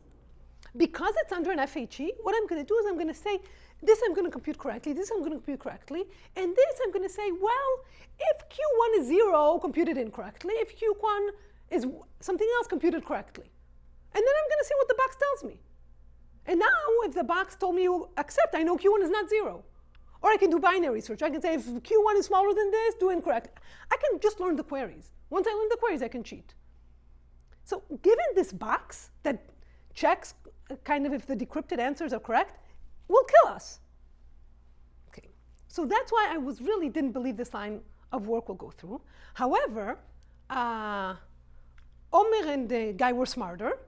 because it's under an FHE, what I'm going to do is I'm going to say, this I'm going to compute correctly, this I'm going to compute correctly, and this I'm going to say, well, if Q1 is 0, computed incorrectly, if Q1 is something else, computed correctly. And then I'm going to see what the box tells me. And now, if the box told me you accept, I know Q1 is not 0. Or I can do binary search. I can say, if Q1 is smaller than this, do incorrectly. I can just learn the queries. Once I learn the queries, I can cheat. So given this box that checks kind of if the decrypted answers are correct, will kill us. Okay. So that's why I really didn't believe this line of work will go through. However, Omer and the guy were smarter,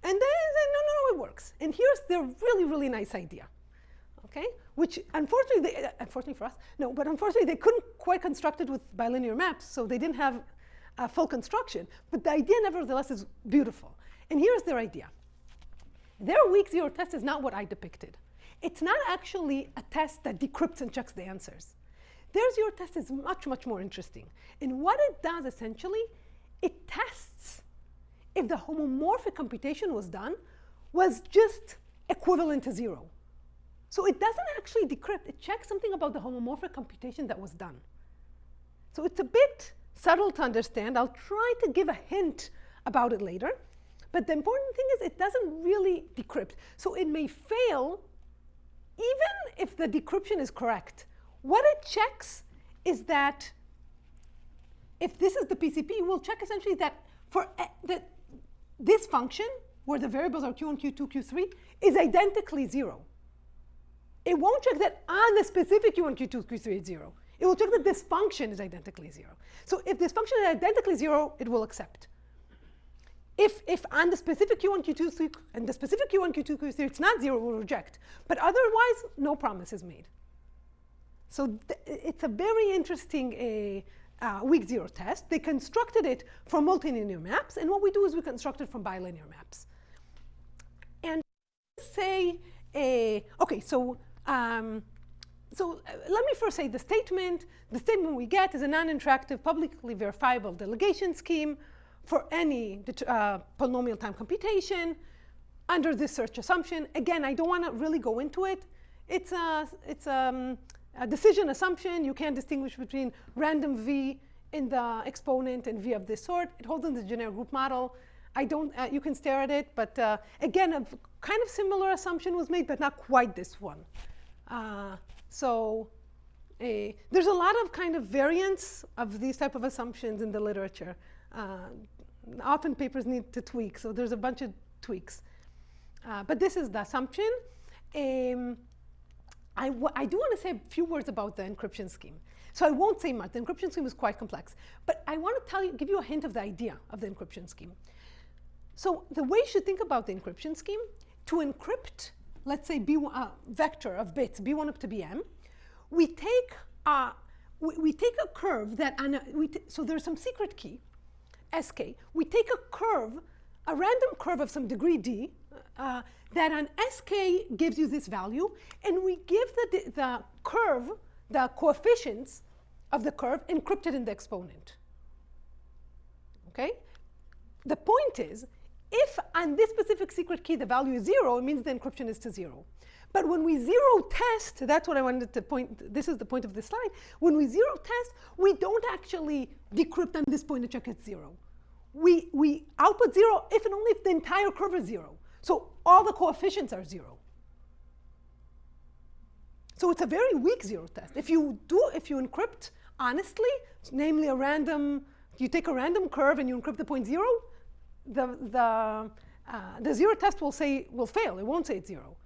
and they said, no, it works. And here's their really, really nice idea, okay? Which unfortunately, unfortunately for us, no, but unfortunately they couldn't quite construct it with bilinear maps, so they didn't have a full construction. But the idea, nevertheless, is beautiful. And here's their idea. Their weak zero test is not what I depicted. It's not actually a test that decrypts and checks the answers. Their zero test is much, much more interesting. And what it does, essentially, it tests if the homomorphic computation was just equivalent to 0. So it doesn't actually decrypt. It checks something about the homomorphic computation that was done. So it's a bit subtle to understand. I'll try to give a hint about it later. But the important thing is it doesn't really decrypt. So it may fail even if the decryption is correct. What it checks is that if this is the PCP, it will check essentially that for this function, where the variables are Q1, Q2, Q3, is identically 0. It won't check that on the specific Q1, Q2, Q3 it's 0. It will check that this function is identically 0. So if this function is identically 0, it will accept. If on the specific Q1, Q2, Q3, and the specific Q1, Q2, Q3, it's not 0, it will reject. But otherwise, no promise is made. So it's a very interesting weak zero test. They constructed it from multilinear maps, and what we do is we construct it from bilinear maps. And say, okay, so let me first say the statement we get is a non-interactive, publicly verifiable delegation scheme for any polynomial time computation under this search assumption. Again, I don't want to really go into it. It's a decision assumption. You can't distinguish between random V in the exponent and V of this sort. It holds in the generic group model. You can stare at it, but again, a kind of similar assumption was made, but not quite this one. There's a lot of kind of variants of these type of assumptions in the literature. Often papers need to tweak, so there's a bunch of tweaks. But this is the assumption. I do want to say a few words about the encryption scheme. So I won't say much. The encryption scheme is quite complex. But I want to give you a hint of the idea of the encryption scheme. So the way you should think about the encryption scheme, to encrypt, let's say, vector of bits, B1 up to Bm, we take a curve that, so there's some secret key, Sk. We take a curve, a random curve of some degree d, that on Sk gives you this value, and we give the curve, the coefficients of the curve encrypted in the exponent. Okay? The point is, if on this specific secret key the value is 0, it means the encryption is to 0. But when we zero test, that's what I wanted to point, this is the point of this slide. When we zero test, we don't actually decrypt on this point and check it's 0. We output 0 if and only if the entire curve is 0. So all the coefficients are 0. So it's a very weak zero test. If you encrypt honestly, namely a random you take a random curve and you encrypt the point 0, the zero test will fail. It won't say it's 0.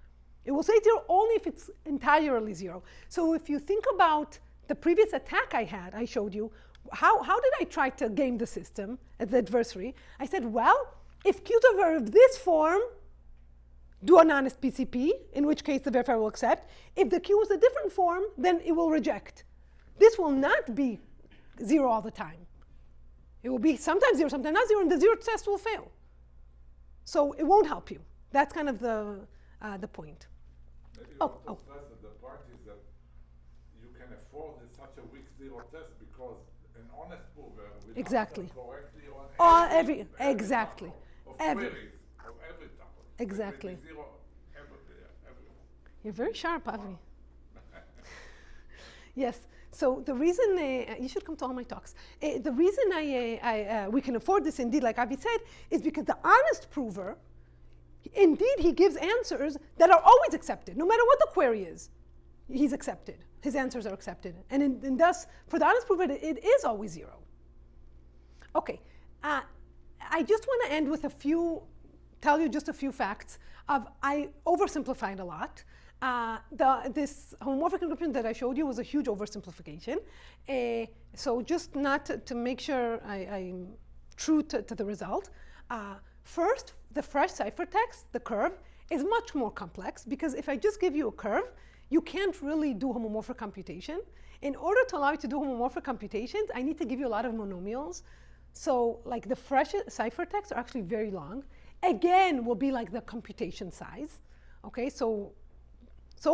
It will say it's 0 only if it's entirely 0. So if you think about the previous attack I showed you, how did I try to game the system as the adversary? I said, well, if Q's are of this form, do an honest PCP, in which case the verifier will accept. If the Q is a different form, then it will reject. This will not be 0 all the time. It will be sometimes 0, sometimes not 0, and the zero test will fail. So it won't help you. That's kind of the point. Maybe Oh. stress that the point is that you can afford such a weak zero test because an honest prover will Exactly. answer correctly on Every exactly. tuple of Every- queries of every tuple. Exactly. It will be zero everywhere. You're very sharp, Avi. Yes. So the reason you should come to all my talks. The reason we can afford this indeed, like Avi said, is because the honest prover, indeed, he gives answers that are always accepted, no matter what the query is. He's accepted. His answers are accepted, and thus, for the honest prover, it is always 0. Okay. I just want to end with tell you just a few facts I oversimplified a lot. This homomorphic encryption that I showed you was a huge oversimplification. So just not to make sure I'm true to the result. First, the fresh ciphertext, the curve, is much more complex because if I just give you a curve, you can't really do homomorphic computation. In order to allow you to do homomorphic computations, I need to give you a lot of monomials. So like the fresh ciphertexts are actually very long. Again, will be like the computation size. Okay, so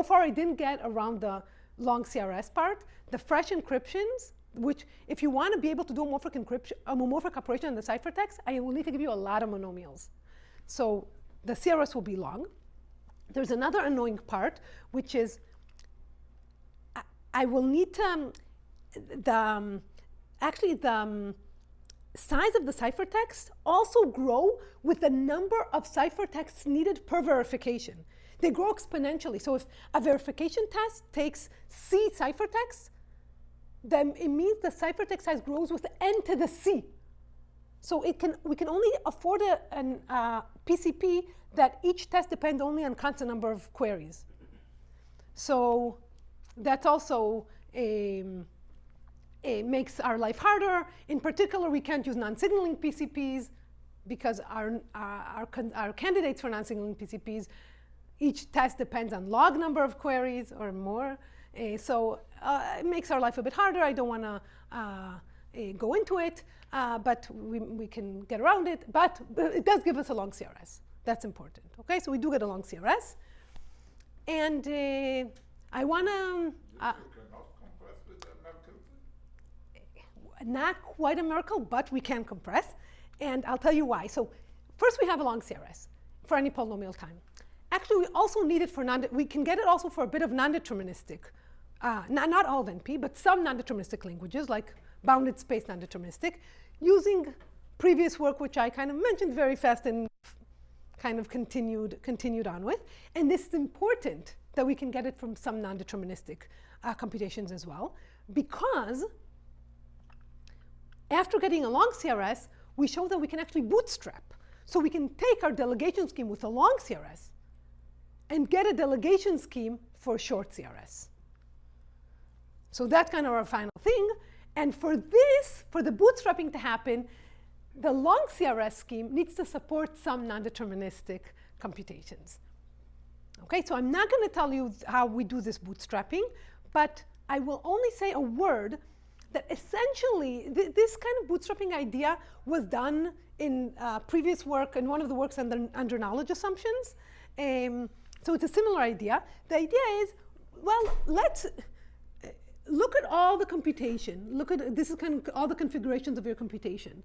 far I didn't get around the long CRS part. The fresh encryptions, which if you want to be able to do a homomorphic operation on the ciphertext, I will need to give you a lot of monomials. So the CRS will be long. There's another annoying part, which is I will need to, the size of the ciphertext also grow with the number of ciphertexts needed per verification. They grow exponentially. So if a verification test takes C ciphertext, then it means the ciphertext size grows with n to the C. So we can only afford a PCP that each test depends only on constant number of queries. So that's also it makes our life harder. In particular, we can't use non-signaling PCPs because our candidates for non-signaling PCPs, each test depends on log number of queries or more. So it makes our life a bit harder. I don't want to go into it, but we can get around it. But it does give us a long CRS. That's important. Okay, so we do get a long CRS. And I want to... not quite a miracle, but we can compress. And I'll tell you why. So first we have a long CRS for any polynomial time. Actually, we also need it for we can get it also for a bit of non-deterministic, not all of NP, but some non-deterministic languages like bounded space non-deterministic, using previous work which I kind of mentioned very fast and kind of continued on with. And this is important that we can get it from some non-deterministic computations as well, because after getting a long CRS, we show that we can actually bootstrap. So we can take our delegation scheme with a long CRS and get a delegation scheme for a short CRS. So that's kind of our final thing. And for this, for the bootstrapping to happen, the long CRS scheme needs to support some non-deterministic computations. Okay, so I'm not going to tell you how we do this bootstrapping, but I will only say a word that essentially this kind of bootstrapping idea was done in previous work, in one of the works under knowledge assumptions. So it's a similar idea. The idea is, well, let's look at all the computation. Look at, this is kind of all the configurations of your computation.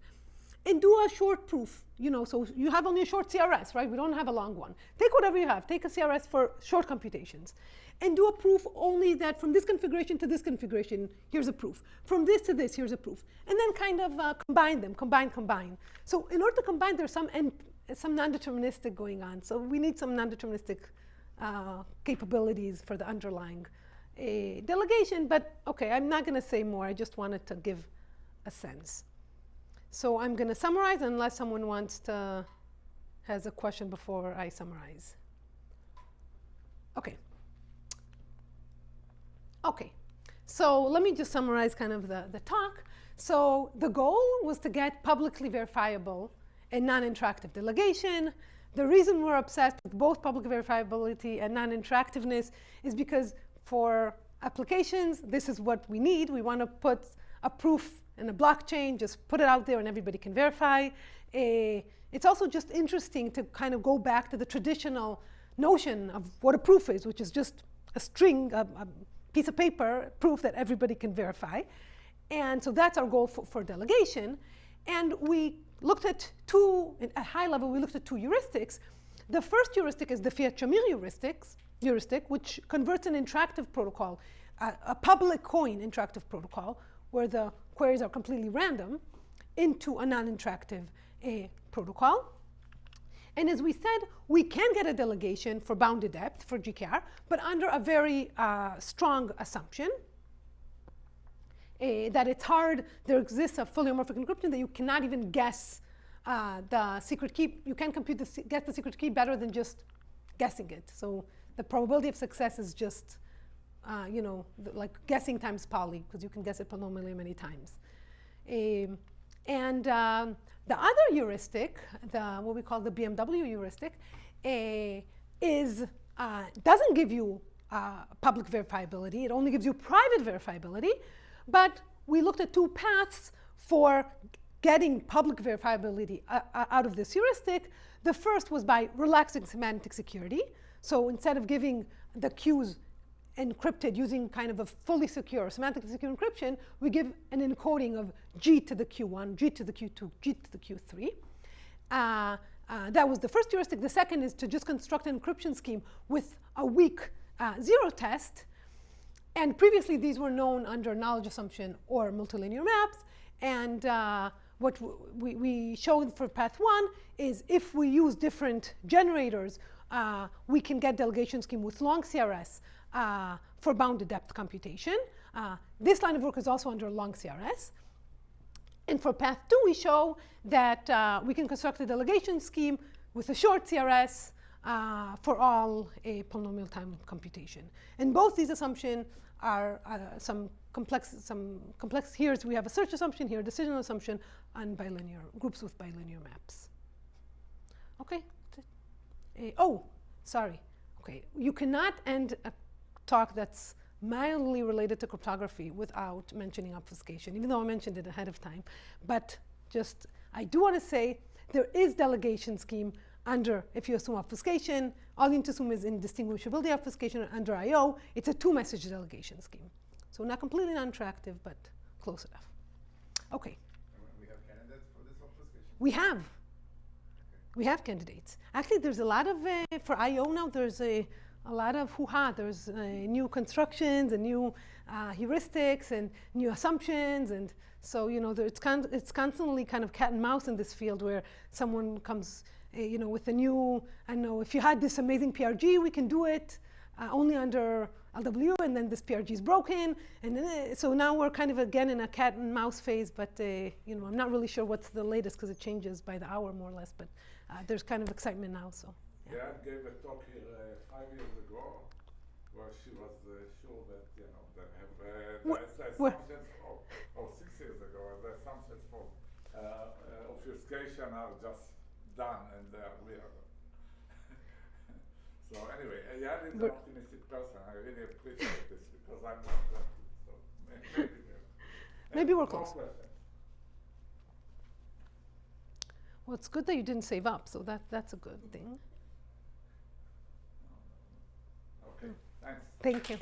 And do a short proof, so you have only a short CRS, right? We don't have a long one. Take whatever you have, take a CRS for short computations. And do a proof only that from this configuration to this configuration, here's a proof. From this to this, here's a proof. And then kind of combine them, combine. So in order to combine, there's some non-deterministic going on. So we need some non-deterministic capabilities for the underlying delegation. But okay, I'm not going to say more. I just wanted to give a sense. So I'm going to summarize unless someone has a question before I summarize. Okay. Okay. So let me just summarize kind of the talk. So the goal was to get publicly verifiable and non-interactive delegation. The reason we're obsessed with both public verifiability and non-interactiveness is because for applications, this is what we need. We want to put a proof in a blockchain, just put it out there and everybody can verify. It's also just interesting to kind of go back to the traditional notion of what a proof is, which is just a string, a piece of paper, proof that everybody can verify. And so that's our goal for delegation. And we looked at at high level, we looked at two heuristics. The first heuristic is the Fiat-Shamir heuristic, which converts an interactive protocol, a public coin interactive protocol, where the queries are completely random, into a non-interactive protocol. And as we said, we can get a delegation for bounded depth, for GKR, but under a very strong assumption that it's hard. There exists a fully homomorphic encryption that you cannot even guess the secret key. You can guess the secret key better than just guessing it. So the probability of success is just, like guessing times poly, because you can guess it polynomially many times. The other heuristic, what we call the BMW heuristic, doesn't give you public verifiability. It only gives you private verifiability. But we looked at two paths for getting public verifiability out of this heuristic. The first was by relaxing semantic security. So instead of giving the queues encrypted using kind of a fully secure, semantically secure encryption, we give an encoding of G to the Q1, G to the Q2, G to the Q3. That was the first heuristic. The second is to just construct an encryption scheme with a weak zero test. And previously, these were known under knowledge assumption or multilinear maps. And what we showed for path one is if we use different generators, we can get delegation scheme with long CRS for bounded depth computation. This line of work is also under long CRS. And for path two, we show that we can construct a delegation scheme with a short CRS for all a polynomial time computation. And both these assumptions are some complex. Here we have a search assumption, here a decision assumption, and bilinear groups with bilinear maps. Okay. Oh, sorry. Okay, you cannot end a talk that's mildly related to cryptography without mentioning obfuscation, even though I mentioned it ahead of time. But just, I do want to say there is delegation scheme under, if you assume obfuscation, all you need to assume is indistinguishability obfuscation under I/O. It's a two-message delegation scheme. So not completely non-interactive, but close enough. Okay. And we have candidates for this obfuscation? We have. We have candidates. Actually, there's a lot of, for I/O now, there's a lot of hoo-ha. There's new constructions and new heuristics and new assumptions. And so, it's constantly kind of cat and mouse in this field where someone comes with a new, I don't know, if you had this amazing PRG, we can do it only under LW, and then this PRG is broken. And then, so now we're kind of again in a cat and mouse phase, but I'm not really sure what's the latest because it changes by the hour more or less, but there's kind of excitement now, so. Yeah, I gave a talk here 5 years ago where she was sure that, they have the assumptions or 6 years ago, the assumptions for obfuscation are just done and they're real. So anyway, Yael is an optimistic person. I really appreciate this because I'm not that. So maybe we're close. Well, it's good that you didn't save up, so that's a good thing. Okay, thanks. Thank you.